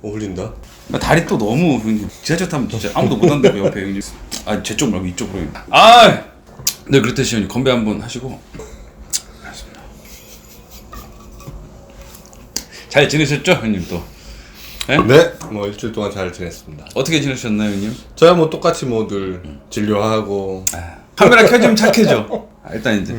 어울린다. 다리 또 너무 형님 지하철 타면 진짜 아무도 못 한다고 옆에 형님. 아 제 쪽 말고 이쪽으로. 네 그렇듯이 형님 건배 한번 하시고. 잘 지내셨죠 형님 또? 네? 뭐 일주일 동안 잘 지냈습니다. 어떻게 지내셨나요 형님? 저야 뭐 똑같이 뭐 늘 진료하고. 카메라 켜지면 착해져. 일단 이제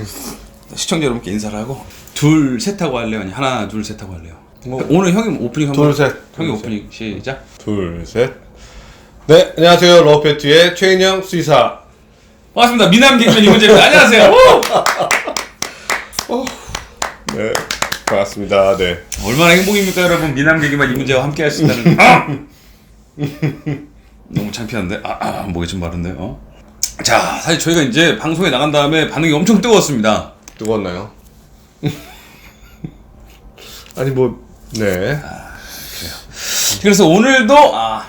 시청자 여러분께 인사를 하고 둘 셋 하고 할래요? 아니 하나 둘 셋 하고 할래요? 뭐 오늘 형님 오프닝 한번. 둘 셋. 형이 오프닝 시작. 둘 셋. 네, 안녕하세요. 러브페트의 최인영 수의사. 반갑습니다. 미남 개그맨 이문재입니다. 안녕하세요. 네, 반갑습니다. 네. 얼마나 행복입니까 여러분. 미남 개그맨 이문재와 함께 할 수 있다는. 너무 창피한데. 목이 좀 마른데요. 자, 사실 저희가 이제 방송에 나간 다음에 반응이 엄청 뜨거웠습니다. 뜨거웠나요? 아니 뭐 네. 그래서 오늘도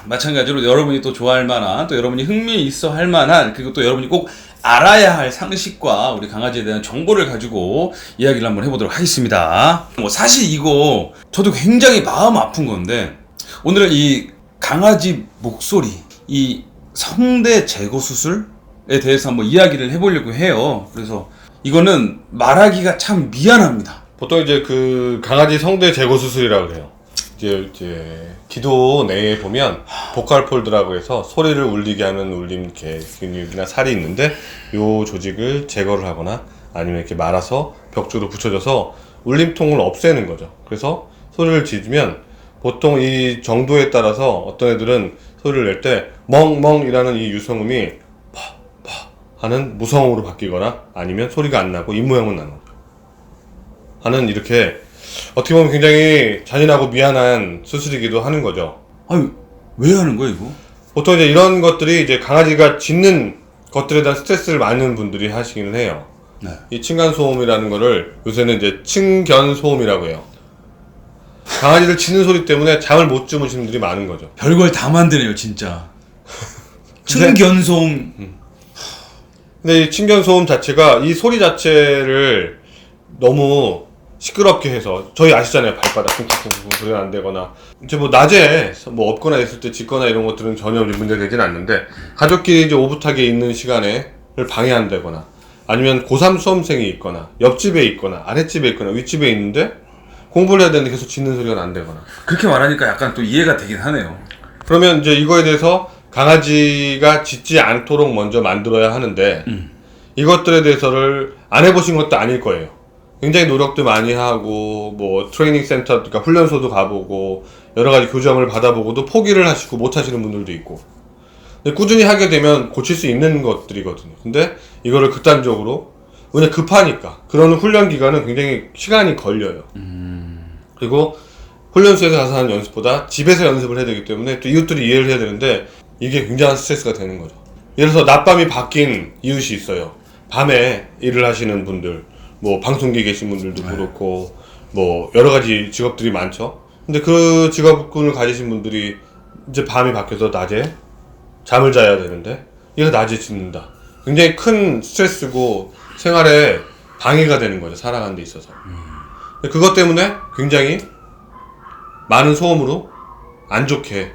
마찬가지로 여러분이 또 좋아할 만한, 또 여러분이 흥미 있어 할 만한, 그리고 또 여러분이 꼭 알아야 할 상식과 우리 강아지에 대한 정보를 가지고 이야기를 한번 해보도록 하겠습니다. 뭐 사실 이거 저도 굉장히 마음 아픈 건데, 오늘은 이 강아지 목소리, 이 성대 제거 수술에 대해서 한번 이야기를 해보려고 해요. 그래서 이거는 말하기가 참 미안합니다. 보통 이제 그 강아지 성대 제거 수술이라고 그래요. 이제 기도 내에 보면 보컬 폴드라고 해서 소리를 울리게 하는 울림 근육이나 살이 있는데 요 조직을 제거를 하거나 아니면 이렇게 말아서 벽 쪽으로 붙여줘서 울림통을 없애는 거죠. 그래서 소리를 지르면 보통 이 정도에 따라서 어떤 애들은 소리를 낼 때 멍멍이라는 이 유성음이 파 하는 무성음으로 바뀌거나 아니면 소리가 안 나고 입모양은 나는 거죠. 하는 이렇게 어떻게 보면 굉장히 잔인하고 미안한 수술이기도 하는 거죠. 아니 왜 하는 거야 이거? 보통 이제 이런 것들이 이제 강아지가 짖는 것들에 대한 스트레스를 많은 분들이 하시기는 해요. 네. 이 층간소음이라는 거를 요새는 이제 층견소음이라고 해요. 강아지들 짖는 소리 때문에 잠을 못 주무시는 분들이 많은 거죠. 별걸 다 만드네요 진짜. 층견소음. 근데 이 층견소음 자체가 이 소리 자체를 너무 시끄럽게 해서 저희 아시잖아요. 발바닥 쿵쿵쿵쿵 소리가 안 되거나 이제 뭐 낮에 뭐 없거나 있을 때 짖거나 이런 것들은 전혀 문제 되진 않는데 가족끼리 이제 오붓하게 있는 시간을 방해한다거나 아니면 고3 수험생이 있거나 옆집에 있거나 아랫집에 있거나 윗집에 있는데 공부를 해야 되는데 계속 짖는 소리가 난다거나 그렇게 말하니까 약간 또 이해가 되긴 하네요. 그러면 이제 이거에 대해서 강아지가 짖지 않도록 먼저 만들어야 하는데 이것들에 대해서를 안 해보신 것도 아닐 거예요. 굉장히 노력도 많이 하고 뭐 트레이닝 센터 그러니까 훈련소도 가보고 여러 가지 교정을 받아보고도 포기를 하시고 못 하시는 분들도 있고 근데 꾸준히 하게 되면 고칠 수 있는 것들이거든요. 근데 이거를 극단적으로 왜냐 급하니까 그런 훈련 기간은 굉장히 시간이 걸려요. 그리고 훈련소에서 가서 하는 연습보다 집에서 연습을 해야 되기 때문에 또 이웃들이 이해를 해야 되는데 이게 굉장한 스트레스가 되는 거죠. 예를 들어서 낮밤이 바뀐 이웃이 있어요. 밤에 일을 하시는 분들 뭐 방송국에 계신 분들도 그렇고 뭐 여러 가지 직업들이 많죠. 근데 그 직업군을 가지신 분들이 이제 밤이 바뀌어서 낮에 잠을 자야 되는데 얘가 낮에 짖는다. 굉장히 큰 스트레스고 생활에 방해가 되는 거죠. 살아가는 데 있어서. 그것 때문에 굉장히 많은 소음으로 안 좋게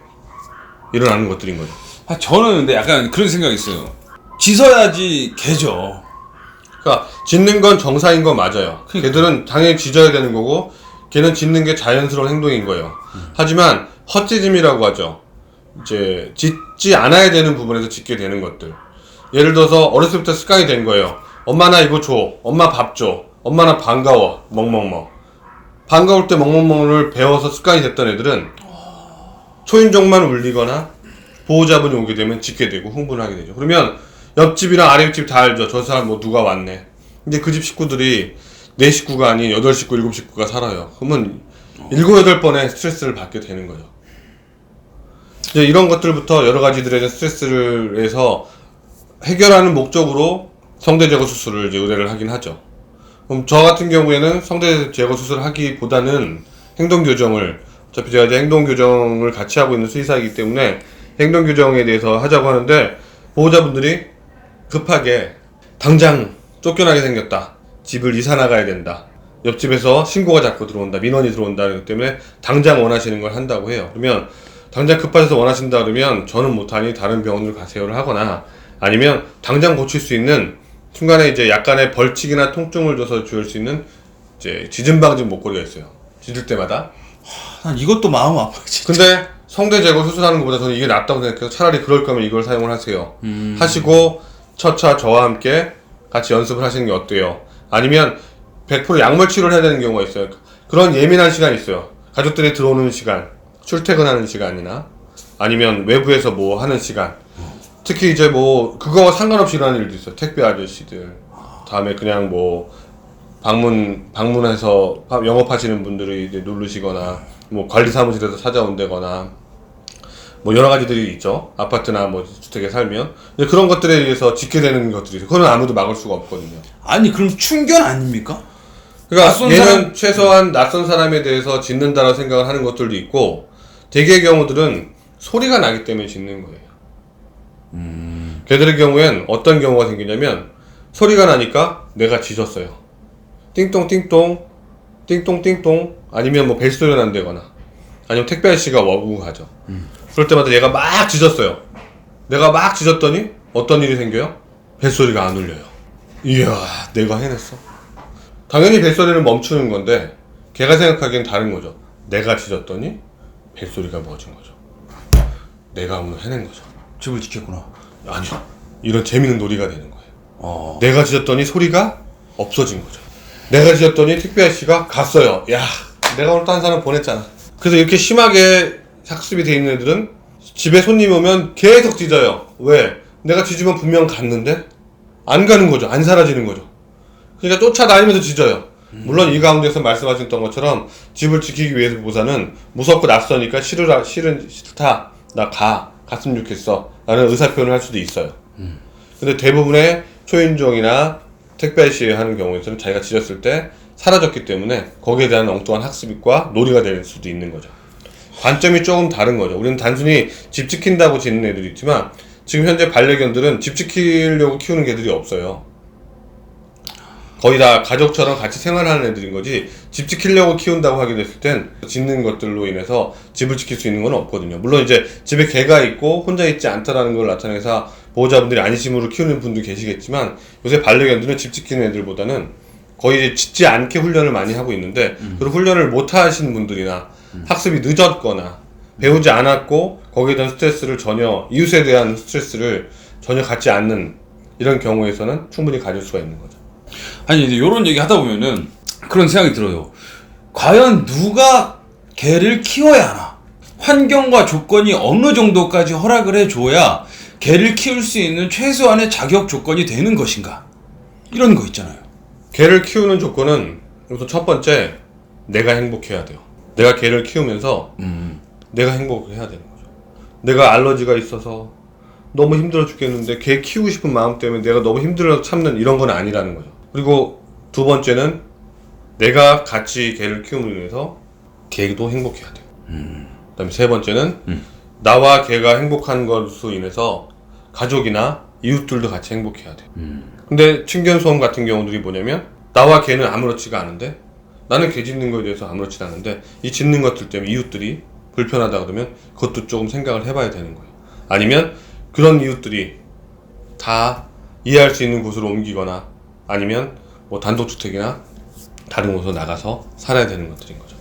일어나는 것들인 거죠. 저는 근데 약간 그런 생각이 있어요. 짖어야지 개죠. 그러니까 짖는 건 정상인 건 맞아요. 걔들은 당연히 짖어야 되는 거고 걔는 짖는 게 자연스러운 행동인 거예요. 하지만 헛짖음이라고 하죠. 이제 짖지 않아야 되는 부분에서 짖게 되는 것들. 예를 들어서 어렸을 때부터 습관이 된 거예요. 엄마 나 이거 줘. 엄마 밥 줘. 엄마 나 반가워. 멍멍멍. 반가울 때 멍멍멍을 배워서 습관이 됐던 애들은 초인종만 울리거나 보호자분이 오게 되면 짖게 되고 흥분하게 되죠. 그러면 옆집이랑 아랫집 다 알죠. 저 사람 뭐 누가 왔네. 근데 그 집 식구들이 내 식구가 아닌 8식구, 7식구가 살아요. 그러면 7, 8번의 스트레스를 받게 되는 거죠. 이제 이런 것들부터 여러 가지들에 대한 스트레스를 해서 해결하는 목적으로 성대 제거 수술을 이제 의뢰를 하긴 하죠. 그럼 저 같은 경우에는 성대 제거 수술을 하기보다는 행동 교정을 어차피 제가 이제 행동 교정을 같이 하고 있는 수의사이기 때문에 행동 교정에 대해서 하자고 하는데 보호자분들이 급하게 당장 쫓겨나게 생겼다. 집을 이사 나가야 된다. 옆집에서 신고가 자꾸 들어온다. 민원이 들어온다. 그렇기 때문에 당장 원하시는 걸 한다고 해요. 그러면 당장 급하셔서 원하신다 그러면 저는 못하니 다른 병원으로 가세요를 하거나 아니면 당장 고칠 수 있는 중간에 이제 약간의 벌칙이나 통증을 줘서 줄 수 있는 이제 지진 방지 목걸이가 있어요. 짖을 때마다. 난 이것도 마음 아파 진짜. 근데 성대 제거 수술하는 것보다 저는 이게 낫다고 생각해서 차라리 그럴 거면 이걸 사용을 하세요. 하시고 첫차 저와 함께 같이 연습을 하시는 게 어때요? 아니면 100% 약물 치료를 해야 되는 경우가 있어요. 그런 예민한 시간이 있어요. 가족들이 들어오는 시간, 출퇴근하는 시간이나 아니면 외부에서 뭐 하는 시간. 특히 이제 뭐 그거와 상관없이 일어나는 일도 있어요. 택배 아저씨들. 다음에 그냥 뭐 방문해서 영업하시는 분들이 이제 누르시거나 뭐 관리 사무실에서 찾아온다거나 뭐 여러 가지들이 있죠. 아파트나 뭐 주택에 살면 그런 것들에 의해서 짓게 되는 것들이 있어요. 그건 아무도 막을 수가 없거든요. 아니 그럼 충견 아닙니까? 그러니까 낯선 얘는 사람? 최소한 낯선 사람에 대해서 짖는다라고 생각을 하는 것들도 있고 대개의 경우들은 소리가 나기 때문에 짖는 거예요. 걔들의 경우엔 어떤 경우가 생기냐면 소리가 나니까 내가 짖었어요. 띵동 띵동 띵동 띵동 아니면 뭐 벨소리가 난다거나 아니면 택배 아저씨가 오고 가죠. 그럴 때마다 얘가 막 짖었어요. 내가 막 짖었더니 어떤 일이 생겨요? 벨소리가 안 울려요. 이야 내가 해냈어. 당연히 벨소리를 멈추는 건데 걔가 생각하기엔 다른 거죠. 내가 짖었더니 벨소리가 멎은 거죠. 내가 오늘 해낸 거죠. 집을 지켰구나. 아니요. 이런 재밌는 놀이가 되는 거예요. 내가 짖었더니 소리가 없어진 거죠. 내가 짖었더니 택배 아저씨가 갔어요. 야, 내가 오늘 또 한 사람 보냈잖아. 그래서 이렇게 심하게 학습이 돼 있는 애들은 집에 손님 오면 계속 짖어요. 왜? 내가 짖으면 분명 갔는데 안 가는 거죠. 안 사라지는 거죠. 그러니까 쫓아다니면서 짖어요. 물론 이 가운데서 말씀하셨던 것처럼 집을 지키기 위해서보다는 무섭고 낯서니까 싫다. 나 갔으면 좋겠어. 라는 의사표현을 할 수도 있어요. 근데 대부분의 초인종이나 택배 아저씨 하는 경우에서는 자기가 짖었을 때 사라졌기 때문에 거기에 대한 엉뚱한 학습과 놀이가 될 수도 있는 거죠. 관점이 조금 다른 거죠. 우리는 단순히 집 지킨다고 짖는 애들이 있지만 지금 현재 반려견들은 집 지키려고 키우는 개들이 없어요. 거의 다 가족처럼 같이 생활하는 애들인 거지 집 지키려고 키운다고 하게 됐을 땐 짖는 것들로 인해서 집을 지킬 수 있는 건 없거든요. 물론 이제 집에 개가 있고 혼자 있지 않다라는 걸 나타내서 보호자분들이 안심으로 키우는 분도 계시겠지만 요새 반려견들은 집 지키는 애들보다는 거의 짖지 않게 훈련을 많이 하고 있는데 그런 훈련을 못 하시는 분들이나 학습이 늦었거나 배우지 않았고 거기에 대한 스트레스를 전혀 이웃에 대한 스트레스를 전혀 갖지 않는 이런 경우에서는 충분히 가질 수가 있는 거죠. 아니 이제 이런 얘기 하다 보면은 그런 생각이 들어요. 과연 누가 개를 키워야 하나? 환경과 조건이 어느 정도까지 허락을 해줘야 개를 키울 수 있는 최소한의 자격 조건이 되는 것인가? 이런 거 있잖아요. 개를 키우는 조건은 우선 첫 번째 내가 행복해야 돼요. 내가 개를 키우면서 내가 행복을 해야 되는 거죠. 내가 알러지가 있어서 너무 힘들어 죽겠는데 개 키우고 싶은 마음 때문에 내가 너무 힘들어서 참는 이런 건 아니라는 거죠. 그리고 두 번째는 내가 같이 개를 키움으로 인해서 개도 행복해야 돼요. 그 다음에 세 번째는 나와 개가 행복한 것으로 인해서 가족이나 이웃들도 같이 행복해야 돼요. 근데 친견소음 같은 경우들이 뭐냐면 나와 개는 아무렇지가 않은데 나는 개 짖는 거에 대해서 아무렇지 않은데 이 짖는 것들 때문에 이웃들이 불편하다 그러면 그것도 조금 생각을 해봐야 되는 거예요. 아니면 그런 이웃들이 다 이해할 수 있는 곳으로 옮기거나 아니면 뭐 단독주택이나 다른 곳으로 나가서 살아야 되는 것들인 거죠.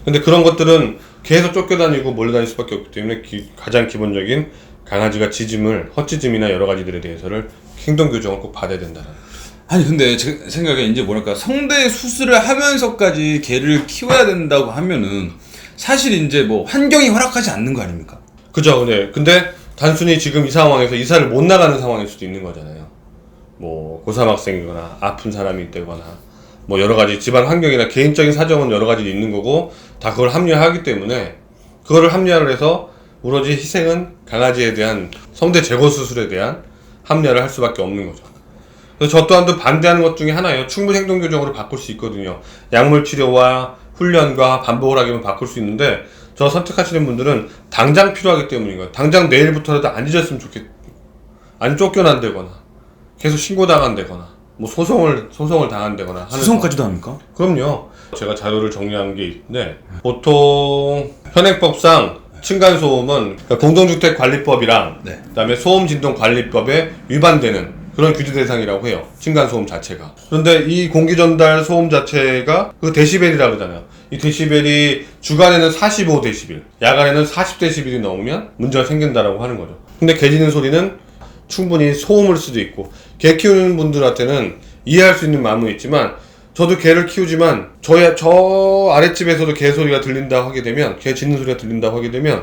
근데 그런 것들은 계속 쫓겨다니고 몰려다닐 수밖에 없기 때문에 가장 기본적인 강아지가 짖음을 헛짖음이나 여러 가지들에 대해서를 행동교정을 꼭 받아야 된다는 거죠. 아니 근데 제 생각에 이제 뭐랄까 성대 수술을 하면서까지 개를 키워야 된다고 하면은 사실 이제 뭐 환경이 허락하지 않는 거 아닙니까? 그죠. 네. 근데 단순히 지금 이 상황에서 이사를 못 나가는 상황일 수도 있는 거잖아요. 뭐 고3 학생이거나 아픈 사람이 있다거나 뭐 여러 가지 집안 환경이나 개인적인 사정은 여러 가지 있는 거고 다 그걸 합리화하기 때문에 그거를 합리화를 해서 오로지 희생은 강아지에 대한 성대 제거 수술에 대한 합리화를 할 수밖에 없는 거죠. 그래서 저 또한도 반대하는 것 중에 하나예요. 충분히 행동교정으로 바꿀 수 있거든요. 약물 치료와 훈련과 반복을 하기면 바꿀 수 있는데 저 선택하시는 분들은 당장 필요하기 때문인 거예요. 당장 내일부터라도 안 잊었으면 안 쫓겨난다거나 계속 신고당한다거나 뭐 소송을 당한다거나 하는 수송까지도 합니까? 그럼요. 제가 자료를 정리한 게 있는데 보통 현행법상 층간소음은 그러니까 공동주택관리법이랑 네. 그다음에 소음진동관리법에 위반되는 그런 규제 대상이라고 해요. 층간소음 자체가. 그런데 이 공기전달 소음 자체가 그 데시벨이라고 그러잖아요. 이 데시벨이 주간에는 45데시벨, 야간에는 40데시벨이 넘으면 문제가 생긴다라고 하는 거죠. 근데 개 짖는 소리는 충분히 소음일 수도 있고, 개 키우는 분들한테는 이해할 수 있는 마음은 있지만, 저도 개를 키우지만 저 아랫집에서도 개 소리가 들린다 하게 되면, 개 짖는 소리가 들린다 하게 되면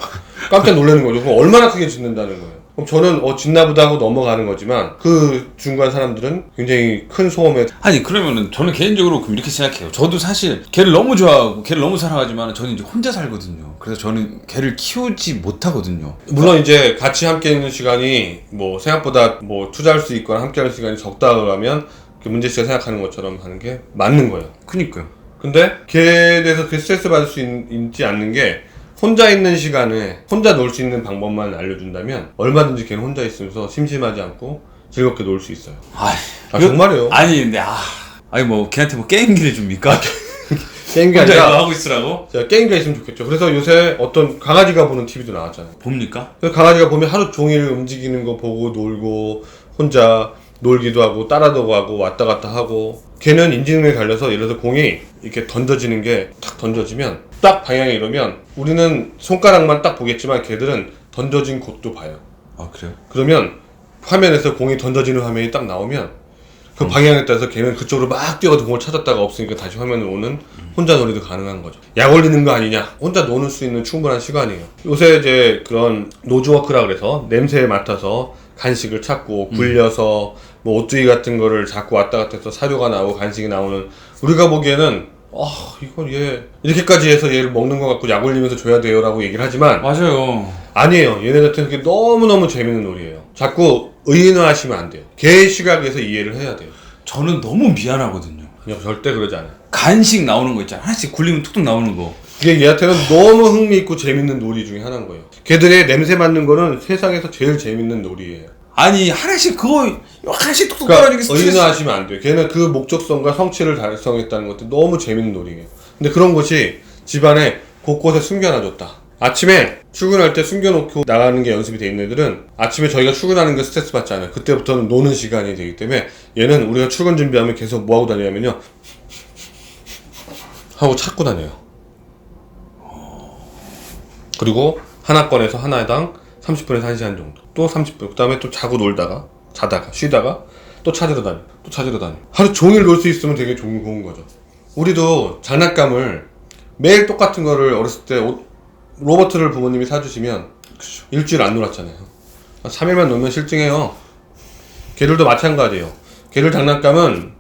깜짝 놀라는 거죠. 그럼 얼마나 크게 짖는다는 거예요. 그럼 저는 짖나 보다 하고 넘어가는 거지만 그 중간 사람들은 굉장히 큰 소음에. 아니 그러면은 저는 개인적으로 그럼 이렇게 생각해요. 저도 사실 개를 너무 좋아하고 개를 너무 사랑하지만 저는 이제 혼자 살거든요. 그래서 저는 개를 키우지 못하거든요. 물론 이제 같이 함께 있는 시간이 뭐 생각보다 뭐 투자할 수 있거나 함께 할 시간이 적다 그러면 문재 씨가 생각하는 것처럼 하는 게 맞는 거예요. 그니까요. 근데 걔에 대해서 그 스트레스 받을 수 있지 않는 게, 혼자 있는 시간에 혼자 놀 수 있는 방법만 알려준다면 얼마든지 걔는 혼자 있으면서 심심하지 않고 즐겁게 놀 수 있어요. 정말이에요. 아니 근데 아니 뭐 걔한테 뭐 게임기를 줍니까? 게임기 혼자 이거 아니라 하고 있으라고? 게임기가 있으면 좋겠죠. 그래서 요새 어떤 강아지가 보는 TV도 나왔잖아요. 봅니까? 그래서 강아지가 보면 하루 종일 움직이는 거 보고 놀고, 혼자 놀기도 하고 따라도 가고 왔다 갔다 하고. 걔는 인지능에 달려서 예를 들어서 공이 이렇게 던져지는 게 탁 던져지면 딱 방향이 이러면 우리는 손가락만 딱 보겠지만 걔들은 던져진 곳도 봐요. 아 그래요? 그러면 화면에서 공이 던져지는 화면이 딱 나오면 그 방향에 따라서 걔는 그쪽으로 막 뛰어가서 공을 찾았다가 없으니까 다시 화면으로 오는 혼자 놀이도 가능한 거죠. 약 올리는 거 아니냐? 혼자 노는 수 있는 충분한 시간이에요. 요새 이제 그런 노즈워크라 그래서 냄새에 맡아서 간식을 찾고 굴려서 뭐 오뚜기 같은 거를 자꾸 왔다 갔다 해서 사료가 나오고 간식이 나오는, 우리가 보기에는 이걸 얘 이렇게까지 해서 얘를 먹는 거 갖고 약 올리면서 줘야 돼요 라고 얘기를 하지만 맞아요. 아니에요. 얘네들한테는 그게 너무너무 재밌는 놀이에요. 자꾸 의인화하시면 안 돼요. 개의 시각에서 이해를 해야 돼요. 저는 너무 미안하거든요. 아니요, 절대 그러지 않아요. 간식 나오는 거 있잖아. 하나씩 굴리면 툭툭 나오는 거. 이게 얘한테는 너무 흥미있고 재밌는 놀이 중에 하나인 거예요. 걔들의 냄새 맡는 거는 세상에서 제일 재밌는 놀이예요. 아니 하나씩 그거 하나씩 툭툭 그러니까 떨어지게 스트레스. 의인화하시면 안 돼요. 걔는 그 목적성과 성취를 달성했다는 것도 너무 재밌는 놀이예요. 근데 그런 것이 집안에 곳곳에 숨겨놔줬다. 아침에 출근할 때 숨겨놓고 나가는 게 연습이 돼 있는 애들은 아침에 저희가 출근하는 게 스트레스 받지 않아요. 그때부터는 노는 시간이 되기 때문에 얘는 우리가 출근 준비하면 계속 뭐하고 다니냐면요, 하고 찾고 다녀요. 그리고 하나 꺼내서 하나당 30분에서 1시간 정도, 또 30분, 그 다음에 또 자고 놀다가 자다가 쉬다가 또 찾으러 다니고 또 찾으러 다니고, 하루 종일 놀 수 있으면 되게 좋은 거죠. 우리도 장난감을 매일 똑같은 거를 어렸을 때 로버트를 부모님이 사주시면 일주일 안 놀았잖아요. 3일만 놀면 실증해요. 개들도 마찬가지예요. 개들 장난감은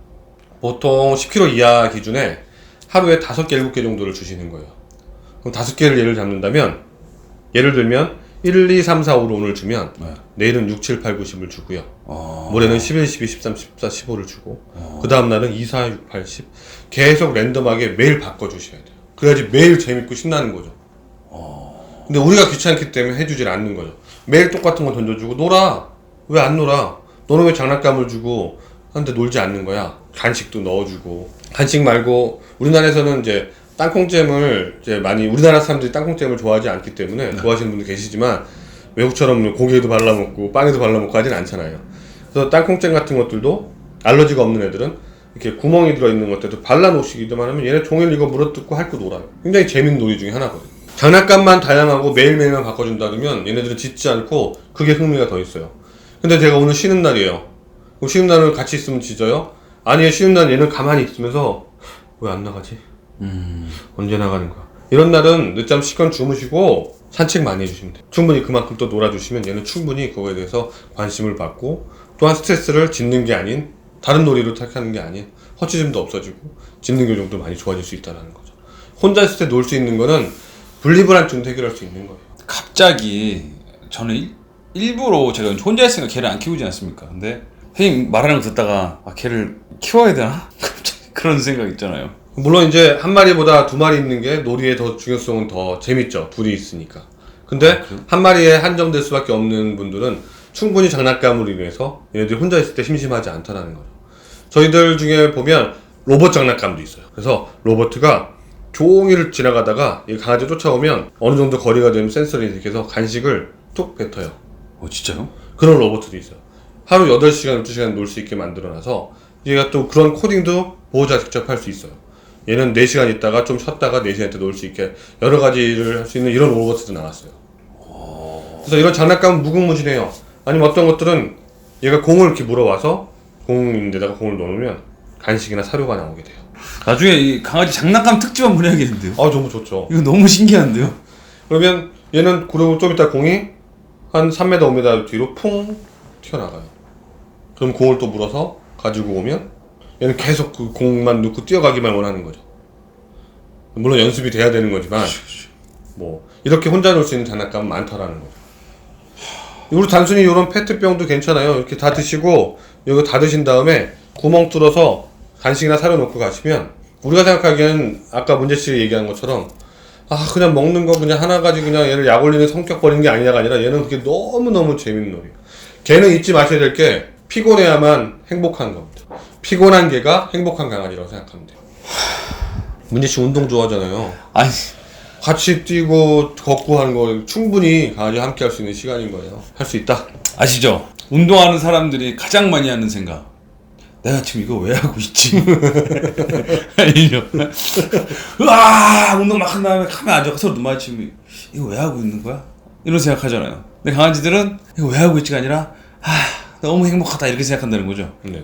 보통 10kg 이하 기준에 하루에 5개, 7개 정도를 주시는 거예요. 그럼 5개를 예를 잡는다면, 예를 들면 1, 2, 3, 4, 5를 오늘 주면 내일은 6, 7, 8, 9, 10을 주고요. 모레는 11, 12, 13, 14, 15를 주고 그 다음 날은 2, 4, 6, 8, 10 계속 랜덤하게 매일 바꿔주셔야 돼요. 그래야지 매일 재밌고 신나는 거죠. 근데 우리가 귀찮기 때문에 해주질 않는 거죠. 매일 똑같은 거 던져주고 놀아. 왜 안 놀아? 너는 왜 장난감을 주고 하는데 놀지 않는 거야? 간식도 넣어주고. 간식 말고 우리나라에서는 이제 땅콩잼을 이제 많이, 우리나라 사람들이 땅콩잼을 좋아하지 않기 때문에 좋아하시는 분들 계시지만 외국처럼 고기에도 발라먹고 빵에도 발라먹고 하진 않잖아요. 그래서 땅콩잼 같은 것들도 알러지가 없는 애들은 이렇게 구멍이 들어있는 것들도 발라놓으시기만 하면 얘네 종일 이거 물어뜯고 핥고 놀아요. 굉장히 재밌는 놀이 중에 하나거든요. 장난감만 다양하고 매일매일만 바꿔준다 그러면 얘네들은 짖지 않고 그게 흥미가 더 있어요. 근데 제가 오늘 쉬는 날이에요. 그럼 쉬는 날은 같이 있으면 짖어요? 아니에요. 쉬는 날은 얘는 가만히 있으면서 왜 안 나가지? 언제 나가는 거야? 이런 날은 늦잠 시간 주무시고 산책 많이 해주시면 돼요. 충분히 그만큼 또 놀아주시면 얘는 충분히 그거에 대해서 관심을 받고, 또한 스트레스를 짖는 게 아닌, 다른 놀이를 택하는 게 아닌 허치짐도 없어지고 짖는 교정도 많이 좋아질 수 있다는 거죠. 혼자 있을 때 놀 수 있는 거는 분리불안증도 해결할 수 있는 거예요. 갑자기 저는 일부러 제가 혼자 있으니까 개를 안 키우지 않습니까? 근데 선생님 말하는 거 듣다가 걔를 키워야 되나? 갑자기 그런 생각 있잖아요. 물론 이제 한 마리보다 두 마리 있는 게 놀이의 더 중요성은 더 재밌죠. 둘이 있으니까. 근데 한 마리에 한정될 수밖에 없는 분들은 충분히 장난감으로 인해서 얘네들이 혼자 있을 때 심심하지 않다는 거죠. 저희들 중에 보면 로봇 장난감도 있어요. 그래서 로봇가 종일 지나가다가 이 강아지 쫓아오면 어느 정도 거리가 되면 센서를 인식해서 간식을 툭 뱉어요. 진짜요? 그런 로봇도 있어요. 하루 8시간, 12시간 놀 수 있게 만들어놔서 얘가 또 그런 코딩도 보호자 직접 할 수 있어요. 얘는 4시간 있다가 좀 쉬었다가 4시간 때 놀 수 있게 여러 가지를 할 수 있는 이런 로봇도 나왔어요. 그래서 이런 장난감은 무궁무진해요. 아니면 어떤 것들은 얘가 공을 이렇게 물어와서 공인데다가 공을 넣으면 간식이나 사료가 나오게 돼요. 나중에 이 강아지 장난감 특집 한번 해야겠는데요? 너무 좋죠. 이거 너무 신기한데요? 그러면 얘는 그리고 좀 이따 공이 한 3m, 5m 뒤로 풍 튀어나가요. 그럼 공을 또 물어서 가지고 오면 얘는 계속 그 공만 넣고 뛰어가기만 원하는 거죠. 물론 연습이 돼야 되는 거지만 뭐 이렇게 혼자 놀 수 있는 장난감은 많더라는 거죠. 우리 단순히 이런 페트병도 괜찮아요. 이렇게 다 드시고 이거 다 드신 다음에 구멍 뚫어서 간식이나 사료 놓고 가시면 우리가 생각하기엔 아까 문제씨 얘기한 것처럼 그냥 먹는 거 그냥 하나 가지고 그냥 얘를 약 올리는 성격 버리는 게 아니냐가 아니라 얘는 그게 너무너무 재밌는 놀이에요. 걔는 잊지 마셔야 될 게 피곤해야만 행복한 겁니다. 피곤한 개가 행복한 강아지라고 생각하면 돼요. 문제씨 운동 좋아하잖아요. 아니, 같이 뛰고 걷고 하는 거 충분히 강아지와 함께 할 수 있는 시간인 거예요. 할 수 있다. 아시죠? 운동하는 사람들이 가장 많이 하는 생각. 내가 지금 이거 왜 하고 있지? 아니죠. 으아! 운동 막 한 다음에 카메라 앉아서 서로 눈 마주치면 이거 왜 하고 있는 거야? 이런 생각 하잖아요. 근데 강아지들은 이거 왜 하고 있지가 아니라 너무 행복하다 이렇게 생각한다는 거죠. 네네.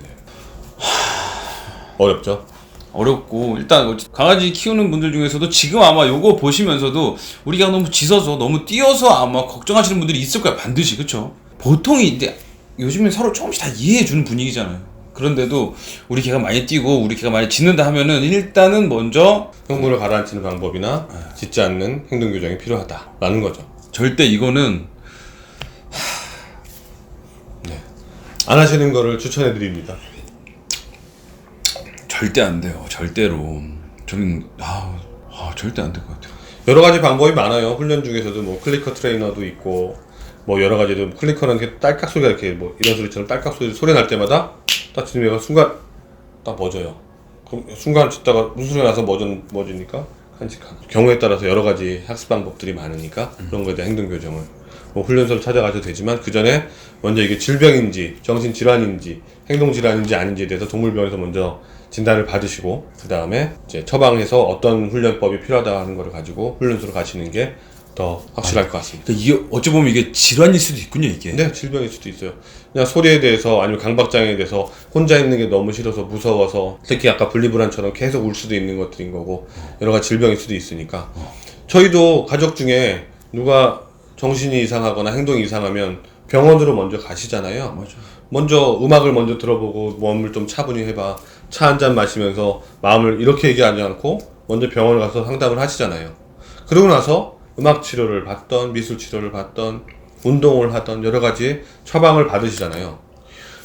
어렵죠? 어렵고 일단 강아지 키우는 분들 중에서도 지금 아마 요거 보시면서도 우리가 너무 짖어서 너무 뛰어서 아마 걱정하시는 분들이 있을 거야 반드시. 그쵸? 보통 이제 요즘엔 서로 조금씩 다 이해해주는 분위기잖아요. 그런데도 우리 개가 많이 뛰고 우리 개가 많이 짖는다 하면은 일단은 먼저 흥분을 가라앉히는 방법이나 짖지 않는 행동 교정이 필요하다라는 거죠. 절대 이거는 안 하시는 거를 추천해 드립니다. 절대 안 돼요. 절대로. 저는 절대 안 될 것 같아요. 여러 가지 방법이 많아요. 훈련 중에서도 뭐 클리커 트레이너도 있고 뭐 여러 가지도 클리커는 이렇게 딸깍 소리가 이렇게 뭐 이런 소리처럼 딸깍 소리 날 때마다 딱 짖으면 얘가 순간 딱 멎어요. 그럼 순간 짖다가 무슨 소리가 나서 멎으니까 간직하고 경우에 따라서 여러 가지 학습 방법들이 많으니까 그런 거에 대한 행동 교정을 뭐 훈련소를 찾아가셔도 되지만 그 전에 먼저 이게 질병인지 정신질환인지 행동질환인지 아닌지에 대해서 동물병원에서 먼저 진단을 받으시고 그 다음에 이제 처방해서 어떤 훈련법이 필요하다 하는 거를 가지고 훈련소로 가시는 게 더 확실할 것 같습니다. 그러니까 이게 어찌 보면 이게 질환일 수도 있군요, 이게. 네, 질병일 수도 있어요. 그냥 소리에 대해서 아니면 강박장애에 대해서 혼자 있는 게 너무 싫어서 무서워서 특히 아까 분리불안처럼 계속 울 수도 있는 것들인 거고 여러 가지 질병일 수도 있으니까 저희도 가족 중에 누가 정신이 이상하거나 행동이 이상하면 병원으로 먼저 가시잖아요. 맞아. 먼저 음악을 먼저 들어보고 몸을 좀 차분히 해봐. 차 한 잔 마시면서 마음을 이렇게 얘기하지 않고 먼저 병원을 가서 상담을 하시잖아요. 그러고 나서 음악 치료를 받던 미술 치료를 받던 운동을 하던 여러 가지 처방을 받으시잖아요.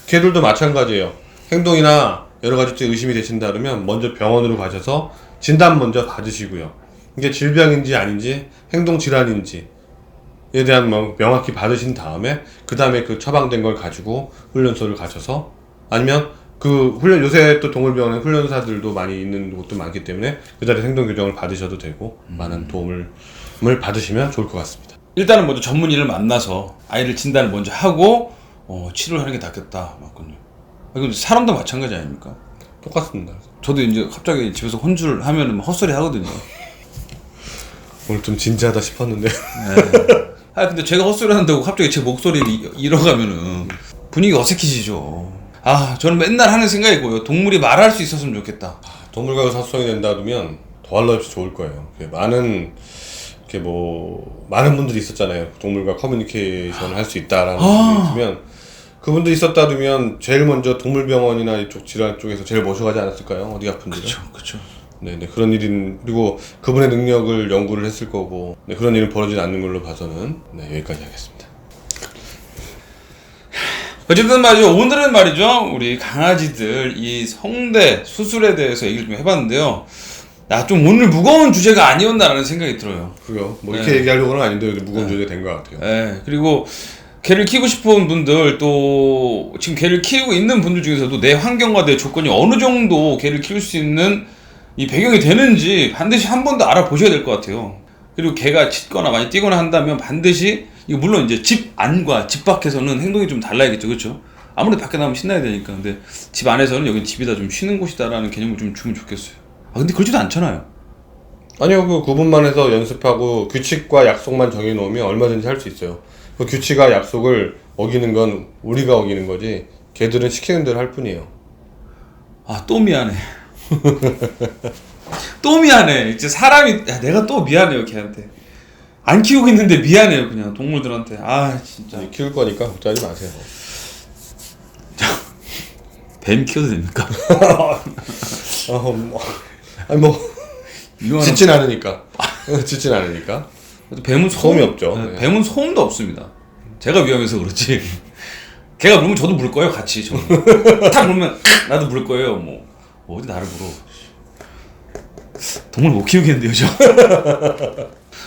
걔들도 마찬가지예요. 행동이나 여러 가지 의심이 되신다 그러면 먼저 병원으로 가셔서 진단 먼저 받으시고요. 이게 질병인지 아닌지 행동질환인지 에 대한 명확히 받으신 다음에 그 다음에 그 처방된 걸 가지고 훈련소를 가셔서 아니면 그 훈련 요새 또 동물병원에 훈련사들도 많이 있는 곳도 많기 때문에 그 자리에 행동 교정을 받으셔도 되고 많은 도움을 받으시면 좋을 것 같습니다. 일단은 먼저 전문의를 만나서 아이를 진단을 먼저 하고 치료를 하는 게 낫겠다 맞군요. 이건 사람도 마찬가지 아닙니까? 똑같습니다. 저도 이제 갑자기 집에서 혼쭐 하면은 헛소리 하거든요. 오늘 좀 진지하다 싶었는데. 네. 근데 제가 헛소리 한다고 갑자기 제 목소리를 잃어가면은 분위기가 어색해지죠. 저는 맨날 하는 생각이고요. 동물이 말할 수 있었으면 좋겠다. 동물과의 사수성이 된다 그러면 더할 나위 없이 좋을 거예요. 많은 분들이 있었잖아요. 동물과 커뮤니케이션을 할 수 있다라는 분들이 있으면 그분들이 있었다 그러면 제일 먼저 동물병원이나 이쪽 질환 쪽에서 제일 모셔가지 않았을까요? 어디 아픈지를. 그쵸. 네네 그런 일인 그리고 그분의 능력을 연구를 했을 거고 그런 일은 벌어지지 않는 걸로 봐서는 여기까지 하겠습니다. 어쨌든 말이죠. 오늘은 말이죠. 우리 강아지들 이 성대 수술에 대해서 얘기를 좀 해봤는데요. 좀 오늘 무거운 주제가 아니었나라는 생각이 들어요. 그래요. 이렇게 얘기하려고는 아닌데 무거운 주제가 된 것 같아요. 네. 그리고 개를 키우고 싶은 분들 또 지금 개를 키우고 있는 분들 중에서도 내 환경과 내 조건이 어느 정도 개를 키울 수 있는 이 배경이 되는지 반드시 한 번 더 알아보셔야 될 것 같아요. 그리고 개가 짖거나 많이 뛰거나 한다면 반드시 이거 물론 이제 집 안과 집 밖에서는 행동이 좀 달라야겠죠, 그렇죠? 아무래도 밖에 나가면 신나야 되니까. 근데 집 안에서는 여기 집이다 좀 쉬는 곳이다라는 개념을 좀 주면 좋겠어요. 아 근데 그러지도 않잖아요. 아니요, 그 구분만 해서 연습하고 규칙과 약속만 정해놓으면 얼마든지 할 수 있어요. 그 규칙과 약속을 어기는 건 우리가 어기는 거지 걔들은 시키는 대로 할 뿐이에요. 아 또 미안해. 또 미안해. 이제 사람이 내가 또 미안해요 걔한테. 안 키우고 있는데 미안해요 그냥 동물들한테. 아 진짜. 키울 거니까 걱정하지 마세요. 뱀 키워도 됩니까? 아니 뭐 이거는 짖진 않으니까. 짖진 않으니까. 뱀은 소음이 없죠. 네, 네. 뱀은 소음도 없습니다. 제가 위험해서 그렇지. 걔가 물면 저도 물 거예요 같이. 저는 탁 물면 나도 물 거예요. 뭐 어디 나를 물어. 동물 못 키우겠는데요, 저.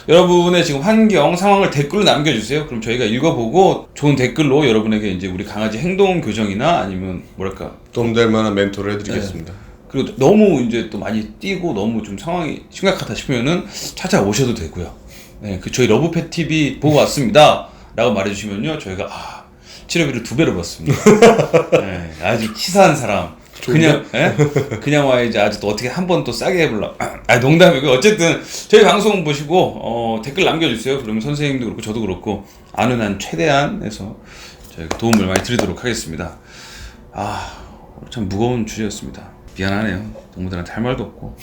여러분의 지금 환경 상황을 댓글로 남겨주세요. 그럼 저희가 읽어보고 좋은 댓글로 여러분에게 이제 우리 강아지 행동 교정이나 아니면 뭐랄까 도움될 만한 멘토를 해드리겠습니다. 그리고 너무 이제 또 많이 뛰고 너무 좀 상황이 심각하다 싶으면은 찾아오셔도 되고요. 네, 그 저희 러브펫 TV 보고 왔습니다라고 말해주시면요, 저희가 치료비를 2배로 받습니다. 네, 아주 치사한 사람. 그냥 그냥 와야지 아주 또 어떻게 한 번 또 싸게 해볼라. 농담이고 어쨌든 저희 방송 보시고 댓글 남겨주세요. 그러면 선생님도 그렇고 저도 그렇고 아는 한 최대한 해서 저희가 도움을 많이 드리도록 하겠습니다. 참 무거운 주제였습니다. 미안하네요. 동물들한테 할 말도 없고.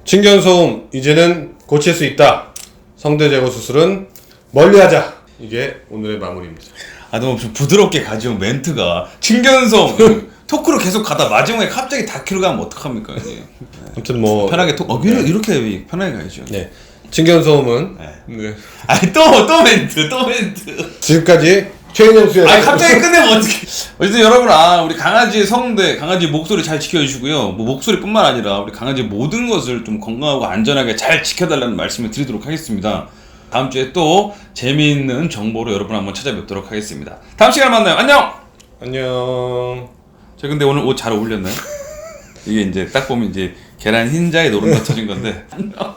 층견소음 이제는 고칠 수 있다. 성대 제거 수술은 멀리하자. 이게 오늘의 마무리입니다. 너무 좀 부드럽게 가죠 멘트가. 층견소음 토크로 계속 가다 마지막에 갑자기 다큐로 가면 어떡합니까? 이제. 아무튼 뭐 편하게 이렇게 편하게 가야죠. 네. 층견소음은 네. 또 멘트. 지금까지 최인영수의 갑자기 끝내면 어떡해. 어쨌든 여러분, 우리 강아지의 성대, 강아지 목소리 잘 지켜주시고요. 뭐 목소리뿐만 아니라 우리 강아지 모든 것을 좀 건강하고 안전하게 잘 지켜달라는 말씀을 드리도록 하겠습니다. 다음 주에 또 재미있는 정보로 여러분 한번 찾아뵙도록 하겠습니다. 다음 시간에 만나요. 안녕! 안녕. 저 근데 오늘 옷 잘 어울렸나요? 이게 이제 딱 보면 이제 계란 흰자에 노른자 터진 건데. 안녕.